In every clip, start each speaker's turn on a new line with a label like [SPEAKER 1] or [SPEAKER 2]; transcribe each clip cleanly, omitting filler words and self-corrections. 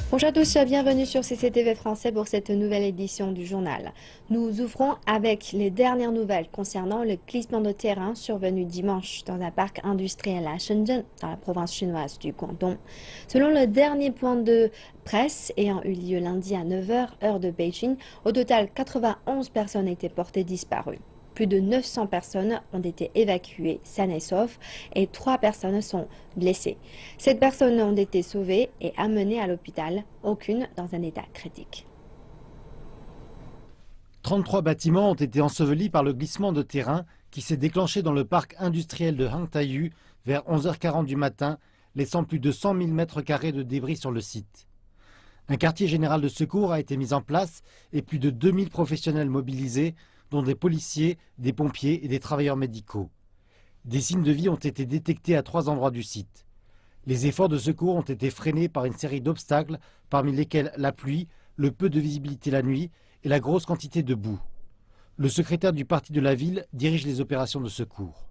[SPEAKER 1] Bonjour à tous, bienvenue sur CCTV français pour cette nouvelle édition du journal. Nous ouvrons avec les dernières nouvelles concernant le glissement de terrain survenu dimanche dans un parc industriel à Shenzhen, dans la province chinoise du Guangdong. Selon le dernier point de presse ayant eu lieu lundi à 9 h, heure de Beijing, au total 91 personnes étaient portées disparues. Plus de 900 personnes ont été évacuées saines et saufs et 3 personnes sont blessées. 7 personnes ont été sauvées et amenées à l'hôpital, aucune dans un état critique.
[SPEAKER 2] 33 bâtiments ont été ensevelis par le glissement de terrain qui s'est déclenché dans le parc industriel de Hangtaiyu vers 11h40 du matin, laissant plus de 100 000 mètres carrés de débris sur le site. Un quartier général de secours a été mis en place et plus de 2000 professionnels mobilisés, dont des policiers, des pompiers et des travailleurs médicaux. Des signes de vie ont été détectés à 3 endroits du site. Les efforts de secours ont été freinés par une série d'obstacles, parmi lesquels la pluie, le peu de visibilité la nuit et la grosse quantité de boue. Le secrétaire du parti de la ville dirige les opérations de secours.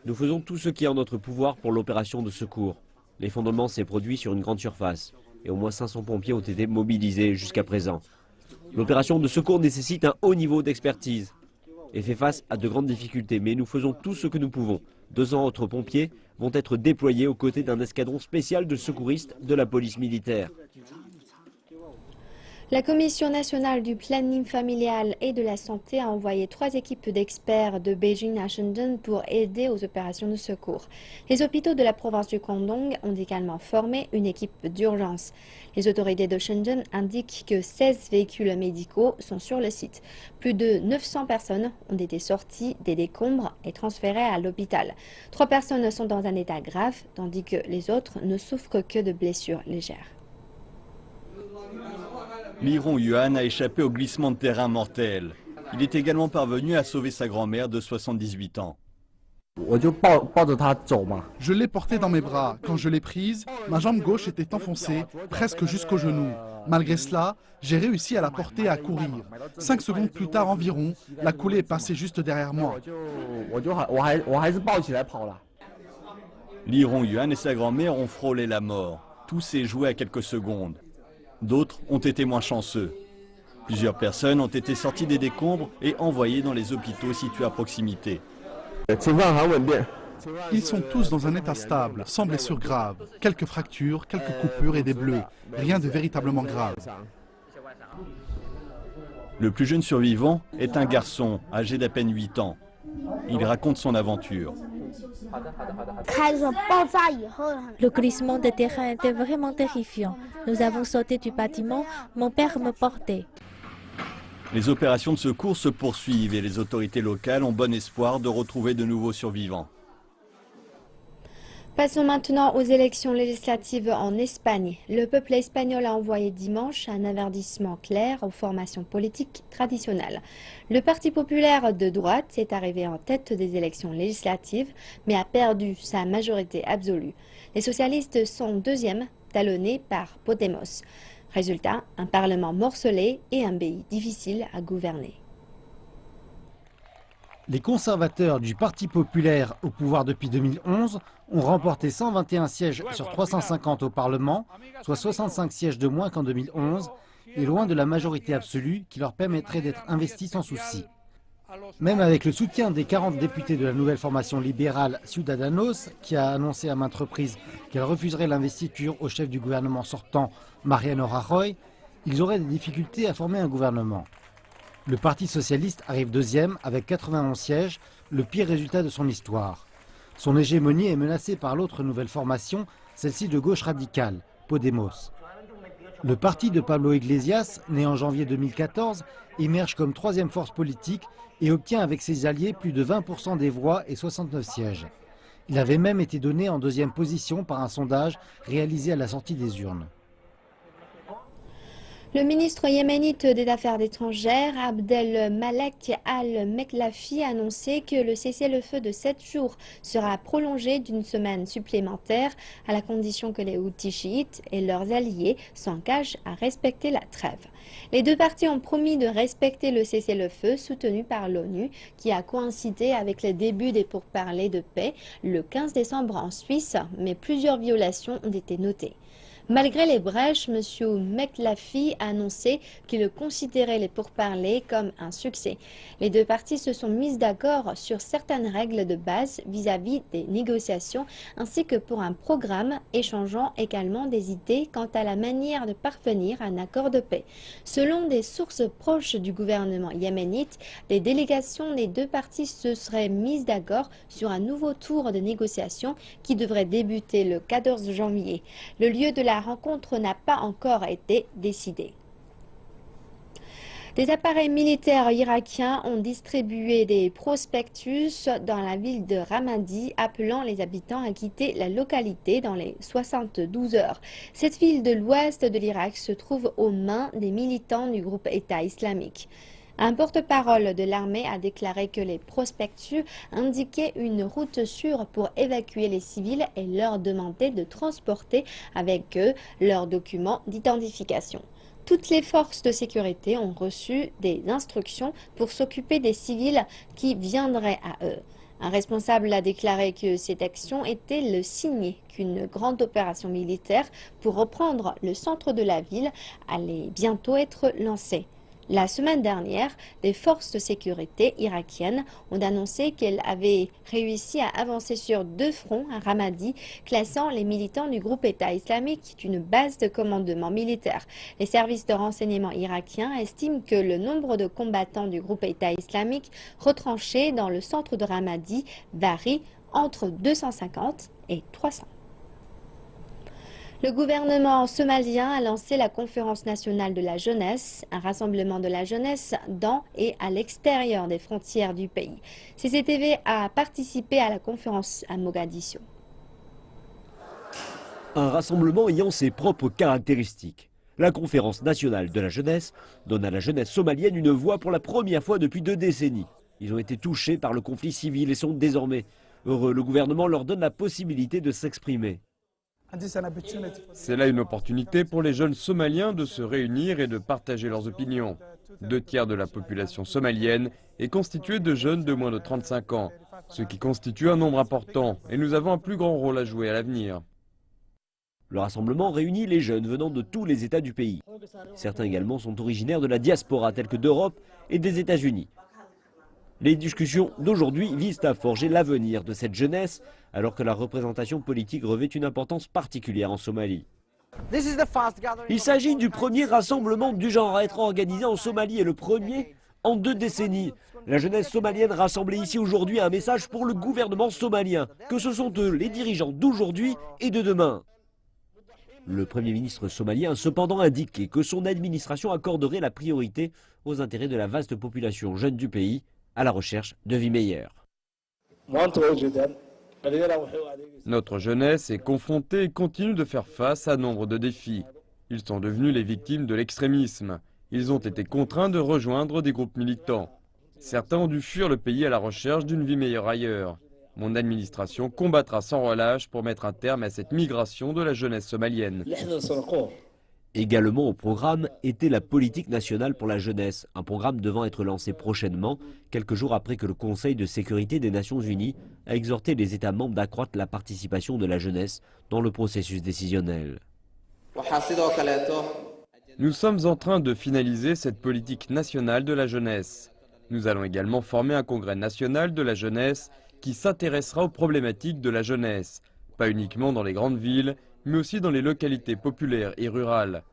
[SPEAKER 3] Nous faisons tout ce qui est en notre pouvoir pour l'opération de secours. L'effondrement s'est produit sur une grande surface et au moins 500 pompiers ont été mobilisés jusqu'à présent. L'opération de secours nécessite un haut niveau d'expertise et fait face à de grandes difficultés, mais nous faisons tout ce que nous pouvons. 200 autres pompiers vont être déployés aux côtés d'un escadron spécial de secouristes de la police militaire.
[SPEAKER 1] La Commission nationale du planning familial et de la santé a envoyé 3 équipes d'experts de Beijing à Shenzhen pour aider aux opérations de secours. Les hôpitaux de la province du Guangdong ont également formé une équipe d'urgence. Les autorités de Shenzhen indiquent que 16 véhicules médicaux sont sur le site. Plus de 900 personnes ont été sorties des décombres et transférées à l'hôpital. 3 personnes sont dans un état grave, tandis que les autres ne souffrent que de blessures légères.
[SPEAKER 4] Li Rongyuan a échappé au glissement de terrain mortel. Il est également parvenu à sauver sa grand-mère de 78 ans.
[SPEAKER 5] Je l'ai portée dans mes bras. Quand je l'ai prise, ma jambe gauche était enfoncée presque jusqu'au genou. Malgré cela, j'ai réussi à la porter et à courir. 5 secondes plus tard environ, la coulée est passée juste derrière moi.
[SPEAKER 4] Li Rongyuan et sa grand-mère ont frôlé la mort. Tout s'est joué à quelques secondes. D'autres ont été moins chanceux. Plusieurs personnes ont été sorties des décombres et envoyées dans les hôpitaux situés à proximité.
[SPEAKER 5] Ils sont tous dans un état stable, sans blessures graves. Quelques fractures, quelques coupures et des bleus. Rien de véritablement grave.
[SPEAKER 4] Le plus jeune survivant est un garçon âgé d'à peine 8 ans. Il raconte son aventure.
[SPEAKER 6] Le glissement de terrain était vraiment terrifiant. Nous avons sauté du bâtiment, mon père me portait.
[SPEAKER 4] Les opérations de secours se poursuivent et les autorités locales ont bon espoir de retrouver de nouveaux survivants.
[SPEAKER 1] Passons maintenant aux élections législatives en Espagne. Le peuple espagnol a envoyé dimanche un avertissement clair aux formations politiques traditionnelles. Le Parti populaire de droite est arrivé en tête des élections législatives, mais a perdu sa majorité absolue. Les socialistes sont deuxièmes, talonnés par Podemos. Résultat, un parlement morcelé et un pays difficile à gouverner.
[SPEAKER 2] Les conservateurs du Parti populaire au pouvoir depuis 2011 ont remporté 121 sièges sur 350 au Parlement, soit 65 sièges de moins qu'en 2011, et loin de la majorité absolue qui leur permettrait d'être investis sans souci. Même avec le soutien des 40 députés de la nouvelle formation libérale Ciudadanos, qui a annoncé à maintes reprises qu'elle refuserait l'investiture au chef du gouvernement sortant, Mariano Rajoy, ils auraient des difficultés à former un gouvernement. Le Parti socialiste arrive deuxième avec 91 sièges, le pire résultat de son histoire. Son hégémonie est menacée par l'autre nouvelle formation, celle-ci de gauche radicale, Podemos. Le parti de Pablo Iglesias, né en janvier 2014, émerge comme troisième force politique et obtient avec ses alliés plus de 20% des voix et 69 sièges. Il avait même été donné en deuxième position par un sondage réalisé à la sortie des urnes.
[SPEAKER 1] Le ministre yéménite des Affaires étrangères, Abdel Malek Al-Meklafi, a annoncé que le cessez-le-feu de 7 jours sera prolongé d'une semaine supplémentaire à la condition que les Houthis chiites et leurs alliés s'engagent à respecter la trêve. Les deux parties ont promis de respecter le cessez-le-feu soutenu par l'ONU qui a coïncidé avec le début des pourparlers de paix le 15 décembre en Suisse, mais plusieurs violations ont été notées. Malgré les brèches, M. Meklafi a annoncé qu'il considérait les pourparlers comme un succès. Les deux parties se sont mises d'accord sur certaines règles de base vis-à-vis des négociations ainsi que pour un programme échangeant également des idées quant à la manière de parvenir à un accord de paix. Selon des sources proches du gouvernement yéménite, les délégations des deux parties se seraient mises d'accord sur un nouveau tour de négociations qui devrait débuter le 14 janvier. Le lieu de la rencontre n'a pas encore été décidé. Des appareils militaires irakiens ont distribué des prospectus dans la ville de Ramadi, appelant les habitants à quitter la localité dans les 72 heures. Cette ville de l'ouest de l'Irak se trouve aux mains des militants du groupe État islamique. Un porte-parole de l'armée a déclaré que les prospectus indiquaient une route sûre pour évacuer les civils et leur demander de transporter avec eux leurs documents d'identification. Toutes les forces de sécurité ont reçu des instructions pour s'occuper des civils qui viendraient à eux. Un responsable a déclaré que cette action était le signe qu'une grande opération militaire pour reprendre le centre de la ville allait bientôt être lancée. La semaine dernière, les forces de sécurité irakiennes ont annoncé qu'elles avaient réussi à avancer sur 2 fronts à Ramadi, classant les militants du groupe État islamique d'une base de commandement militaire. Les services de renseignement irakiens estiment que le nombre de combattants du groupe État islamique retranchés dans le centre de Ramadi varie entre 250 et 300. Le gouvernement somalien a lancé la Conférence nationale de la jeunesse, un rassemblement de la jeunesse dans et à l'extérieur des frontières du pays. CCTV a participé à la conférence à Mogadiscio.
[SPEAKER 3] Un rassemblement ayant ses propres caractéristiques. La Conférence nationale de la jeunesse donne à la jeunesse somalienne une voix pour la première fois depuis 2 décennies. Ils ont été touchés par le conflit civil et sont désormais heureux. Le gouvernement leur donne la possibilité de s'exprimer.
[SPEAKER 7] C'est là une opportunité pour les jeunes somaliens de se réunir et de partager leurs opinions. 2 tiers de la population somalienne est constituée de jeunes de moins de 35 ans, ce qui constitue un nombre important, et nous avons un plus grand rôle à jouer à l'avenir.
[SPEAKER 3] Le rassemblement réunit les jeunes venant de tous les États du pays. Certains également sont originaires de la diaspora, tels que d'Europe et des États-Unis. Les discussions d'aujourd'hui visent à forger l'avenir de cette jeunesse, alors que la représentation politique revêt une importance particulière en Somalie. Il s'agit du premier rassemblement du genre à être organisé en Somalie et le premier en 2 décennies. La jeunesse somalienne rassemblée ici aujourd'hui a un message pour le gouvernement somalien, que ce sont eux les dirigeants d'aujourd'hui et de demain. Le Premier ministre somalien a cependant indiqué que son administration accorderait la priorité aux intérêts de la vaste population jeune du pays, à la recherche de vie meilleure.
[SPEAKER 7] Notre jeunesse est confrontée et continue de faire face à nombre de défis. Ils sont devenus les victimes de l'extrémisme. Ils ont été contraints de rejoindre des groupes militants. Certains ont dû fuir le pays à la recherche d'une vie meilleure ailleurs. Mon administration combattra sans relâche pour mettre un terme à cette migration de la jeunesse somalienne.
[SPEAKER 3] Également au programme était la politique nationale pour la jeunesse, un programme devant être lancé prochainement, quelques jours après que le Conseil de sécurité des Nations Unies a exhorté les États membres d'accroître la participation de la jeunesse dans le processus décisionnel.
[SPEAKER 7] Nous sommes en train de finaliser cette politique nationale de la jeunesse. Nous allons également former un congrès national de la jeunesse qui s'intéressera aux problématiques de la jeunesse, pas uniquement dans les grandes villes, mais aussi dans les localités populaires et rurales.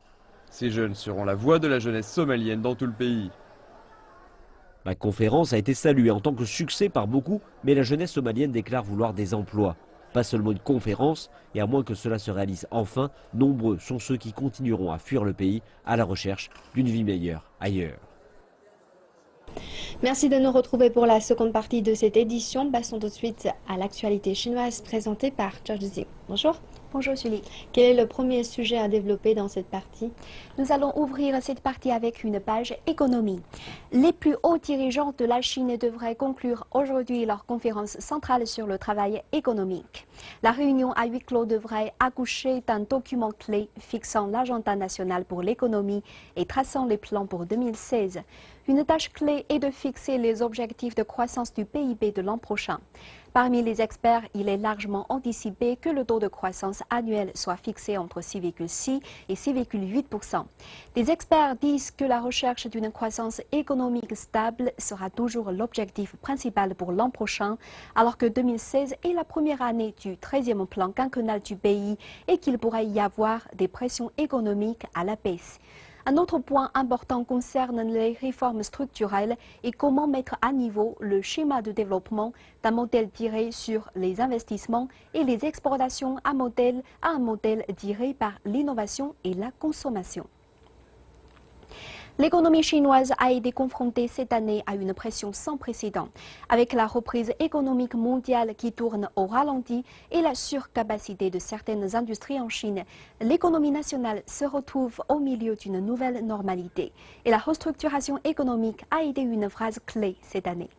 [SPEAKER 7] Ces jeunes seront la voix de la jeunesse somalienne dans tout le pays.
[SPEAKER 3] La conférence a été saluée en tant que succès par beaucoup, mais la jeunesse somalienne déclare vouloir des emplois. Pas seulement une conférence, et à moins que cela se réalise enfin, nombreux sont ceux qui continueront à fuir le pays à la recherche d'une vie meilleure ailleurs.
[SPEAKER 1] Merci de nous retrouver pour la seconde partie de cette édition. Passons tout de suite à l'actualité chinoise présentée par George Zi. Bonjour. Bonjour Julie. Quel est le premier sujet à développer dans cette partie?
[SPEAKER 8] Nous allons ouvrir cette partie avec une page économie. Les plus hauts dirigeants de la Chine devraient conclure aujourd'hui leur conférence centrale sur le travail économique. La réunion à huis clos devrait accoucher d'un document clé fixant l'agenda national pour l'économie et traçant les plans pour 2016. Une tâche clé est de fixer les objectifs de croissance du PIB de l'an prochain. Parmi les experts, il est largement anticipé que le taux de croissance annuel soit fixé entre 6,6 et 6,8%. Des experts disent que la recherche d'une croissance économique stable sera toujours l'objectif principal pour l'an prochain, alors que 2016 est la première année du 13e plan quinquennal du pays et qu'il pourrait y avoir des pressions économiques à la baisse. Un autre point important concerne les réformes structurelles et comment mettre à niveau le schéma de développement d'un modèle tiré sur les investissements et les exportations à un modèle tiré par l'innovation et la consommation. L'économie chinoise a été confrontée cette année à une pression sans précédent. Avec la reprise économique mondiale qui tourne au ralenti et la surcapacité de certaines industries en Chine, l'économie nationale se retrouve au milieu d'une nouvelle normalité. Et la restructuration économique a été une phrase clé cette année.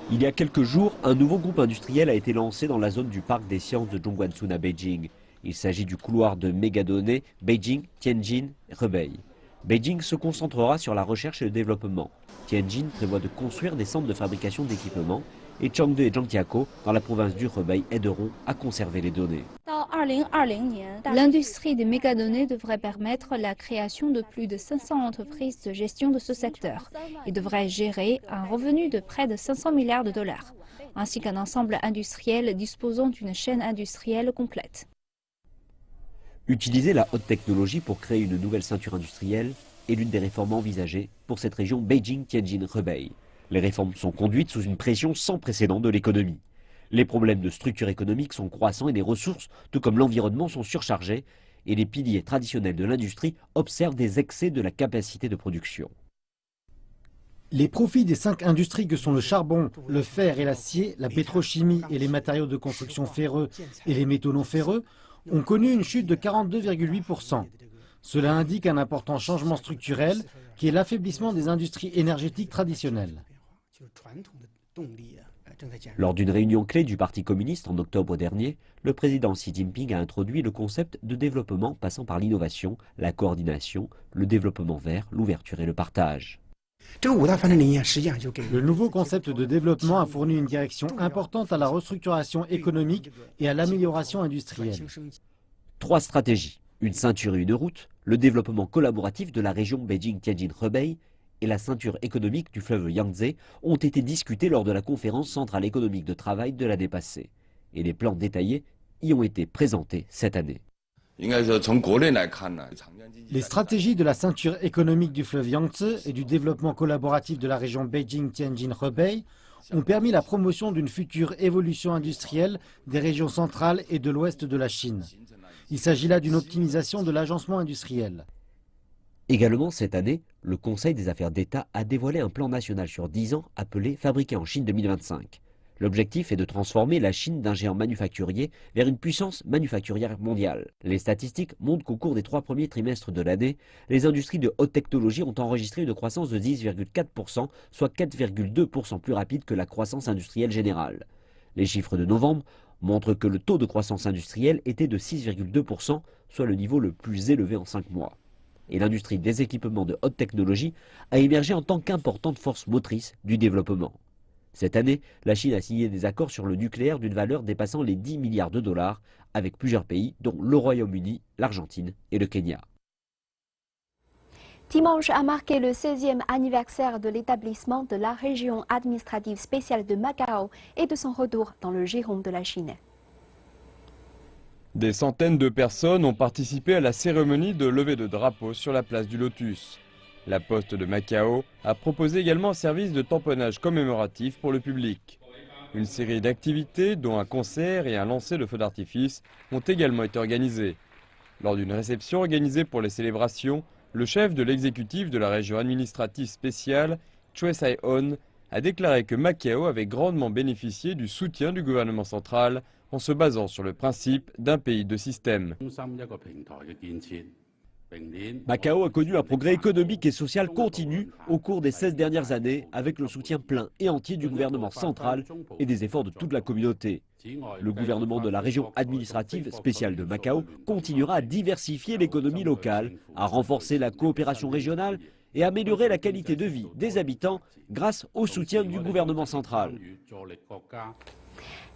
[SPEAKER 3] Il y a quelques jours, un nouveau groupe industriel a été lancé dans la zone du parc des sciences de Zhongguancun à Beijing. Il s'agit du couloir de mégadonnées Beijing-Tianjin-Hebei. Beijing se concentrera sur la recherche et le développement. Tianjin prévoit de construire des centres de fabrication d'équipements et Changde et Zhangjiakou, dans la province du Hebei, aideront à conserver les données.
[SPEAKER 9] L'industrie des mégadonnées devrait permettre la création de plus de 500 entreprises de gestion de ce secteur et devrait gérer un revenu de près de 500 milliards de dollars, ainsi qu'un ensemble industriel disposant d'une chaîne industrielle complète.
[SPEAKER 3] Utiliser la haute technologie pour créer une nouvelle ceinture industrielle est l'une des réformes envisagées pour cette région Beijing-Tianjin-Hebei. Les réformes sont conduites sous une pression sans précédent de l'économie. Les problèmes de structure économique sont croissants et les ressources, tout comme l'environnement, sont surchargés et les piliers traditionnels de l'industrie observent des excès de la capacité de production.
[SPEAKER 2] Les profits des 5 industries que sont le charbon, le fer et l'acier, la pétrochimie et les matériaux de construction ferreux et les métaux non ferreux ont connu une chute de 42,8%. Cela indique un important changement structurel qui est l'affaiblissement des industries énergétiques traditionnelles.
[SPEAKER 3] Lors d'une réunion clé du Parti communiste en octobre dernier, le président Xi Jinping a introduit le concept de développement passant par l'innovation, la coordination, le développement vert, l'ouverture et le partage.
[SPEAKER 2] Le nouveau concept de développement a fourni une direction importante à la restructuration économique et à l'amélioration industrielle.
[SPEAKER 3] 3 stratégies, une ceinture et une route, le développement collaboratif de la région Beijing-Tianjin-Hebei et la ceinture économique du fleuve Yangtze ont été discutés lors de la conférence centrale économique de travail de l'année passée. Et les plans détaillés y ont été présentés cette année.
[SPEAKER 2] Les stratégies de la ceinture économique du fleuve Yangtze et du développement collaboratif de la région Beijing-Tianjin-Hebei ont permis la promotion d'une future évolution industrielle des régions centrales et de l'ouest de la Chine. Il s'agit là d'une optimisation de l'agencement industriel.
[SPEAKER 3] Également cette année, le Conseil des affaires d'État a dévoilé un plan national sur 10 ans appelé « Fabriquer en Chine 2025 ». L'objectif est de transformer la Chine d'un géant manufacturier vers une puissance manufacturière mondiale. Les statistiques montrent qu'au cours des 3 premiers trimestres de l'année, les industries de haute technologie ont enregistré une croissance de 10,4%, soit 4,2% plus rapide que la croissance industrielle générale. Les chiffres de novembre montrent que le taux de croissance industrielle était de 6,2%, soit le niveau le plus élevé en 5 mois. Et l'industrie des équipements de haute technologie a émergé en tant qu'importante force motrice du développement. Cette année, la Chine a signé des accords sur le nucléaire d'une valeur dépassant les 10 milliards de dollars avec plusieurs pays, dont le Royaume-Uni, l'Argentine et le Kenya.
[SPEAKER 8] Dimanche a marqué le 16e anniversaire de l'établissement de la région administrative spéciale de Macao et de son retour dans le giron de la Chine.
[SPEAKER 7] Des centaines de personnes ont participé à la cérémonie de levée de drapeau sur la place du Lotus. La Poste de Macao a proposé également un service de tamponnage commémoratif pour le public. Une série d'activités, dont un concert et un lancer de feux d'artifice, ont également été organisées. Lors d'une réception organisée pour les célébrations, le chef de l'exécutif de la région administrative spéciale, Choi Sai-on, a déclaré que Macao avait grandement bénéficié du soutien du gouvernement central en se basant sur le principe d'un pays de système.
[SPEAKER 3] Macao a connu un progrès économique et social continu au cours des 16 dernières années avec le soutien plein et entier du gouvernement central et des efforts de toute la communauté. Le gouvernement de la région administrative spéciale de Macao continuera à diversifier l'économie locale, à renforcer la coopération régionale et à améliorer la qualité de vie des habitants grâce au soutien du gouvernement central.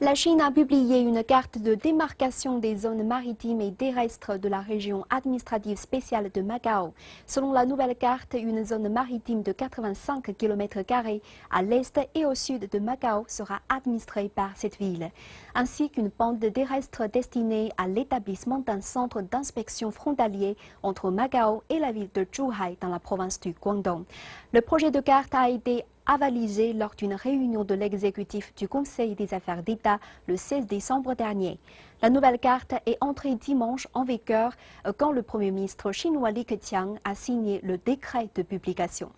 [SPEAKER 8] La Chine a publié une carte de démarcation des zones maritimes et terrestres de la région administrative spéciale de Macao. Selon la nouvelle carte, une zone maritime de 85 km² à l'est et au sud de Macao sera administrée par cette ville, ainsi qu'une bande terrestre destinée à l'établissement d'un centre d'inspection frontalier entre Macao et la ville de Zhuhai dans la province du Guangdong. Le projet de carte a été avalisé lors d'une réunion de l'exécutif du Conseil des affaires d'État le 16 décembre dernier. La nouvelle carte est entrée dimanche en vigueur quand le Premier ministre chinois Li Keqiang a signé le décret de publication.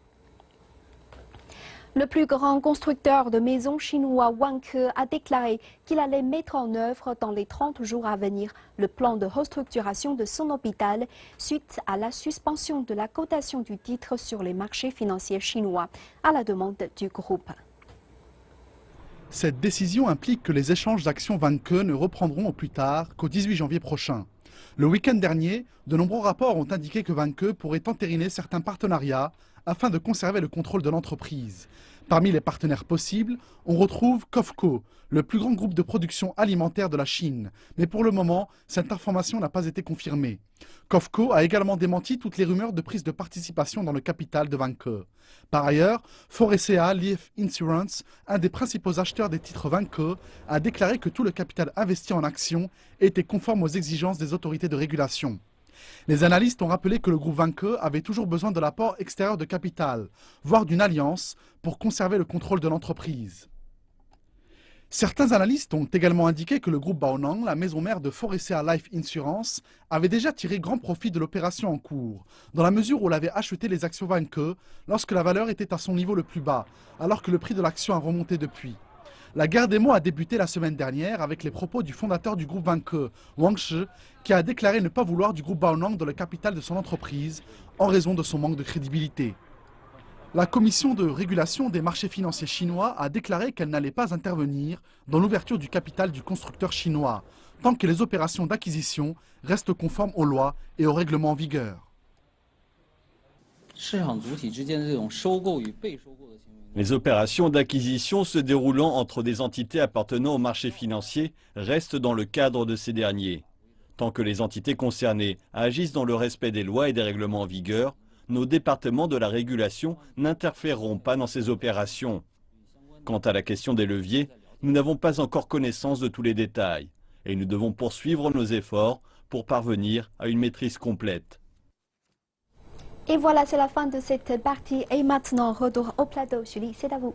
[SPEAKER 8] Le plus grand constructeur de maisons chinois Wanke a déclaré qu'il allait mettre en œuvre dans les 30 jours à venir le plan de restructuration de son hôpital suite à la suspension de la cotation du titre sur les marchés financiers chinois à la demande du groupe.
[SPEAKER 5] Cette décision implique que les échanges d'actions Wanke ne reprendront au plus tard qu'au 18 janvier prochain. Le week-end dernier, de nombreux rapports ont indiqué que Wanke pourrait entériner certains partenariats afin de conserver le contrôle de l'entreprise. Parmi les partenaires possibles, on retrouve COFCO, le plus grand groupe de production alimentaire de la Chine. Mais pour le moment, cette information n'a pas été confirmée. COFCO a également démenti toutes les rumeurs de prise de participation dans le capital de Wanke. Par ailleurs, Foresea Life Insurance, un des principaux acheteurs des titres Wanke, a déclaré que tout le capital investi en actions était conforme aux exigences des autorités de régulation. Les analystes ont rappelé que le groupe Wanke avait toujours besoin de l'apport extérieur de capital, voire d'une alliance, pour conserver le contrôle de l'entreprise. Certains analystes ont également indiqué que le groupe Baonang, la maison mère de Foresea Life Insurance, avait déjà tiré grand profit de l'opération en cours, dans la mesure où elle avait acheté les actions Wanke lorsque la valeur était à son niveau le plus bas, alors que le prix de l'action a remonté depuis. La guerre des mots a débuté la semaine dernière avec les propos du fondateur du groupe Wanke, Wang Shi, qui a déclaré ne pas vouloir du groupe Baonang dans le capital de son entreprise en raison de son manque de crédibilité. La commission de régulation des marchés financiers chinois a déclaré qu'elle n'allait pas intervenir dans l'ouverture du capital du constructeur chinois, tant que les opérations d'acquisition restent conformes aux lois et aux règlements en vigueur.
[SPEAKER 4] Les opérations d'acquisition se déroulant entre des entités appartenant au marché financier restent dans le cadre de ces derniers. Tant que les entités concernées agissent dans le respect des lois et des règlements en vigueur, nos départements de la régulation n'interféreront pas dans ces opérations. Quant à la question des leviers, nous n'avons pas encore connaissance de tous les détails et nous devons poursuivre nos efforts pour parvenir à une maîtrise complète.
[SPEAKER 8] Et voilà, c'est la fin de cette partie. Et maintenant, retour au plateau. Julie, c'est à vous.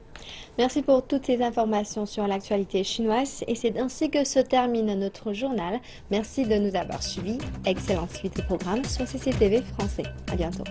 [SPEAKER 1] Merci pour toutes ces informations sur l'actualité chinoise. Et c'est ainsi que se termine notre journal. Merci de nous avoir suivis. Excellente suite de programme sur CCTV français. À bientôt.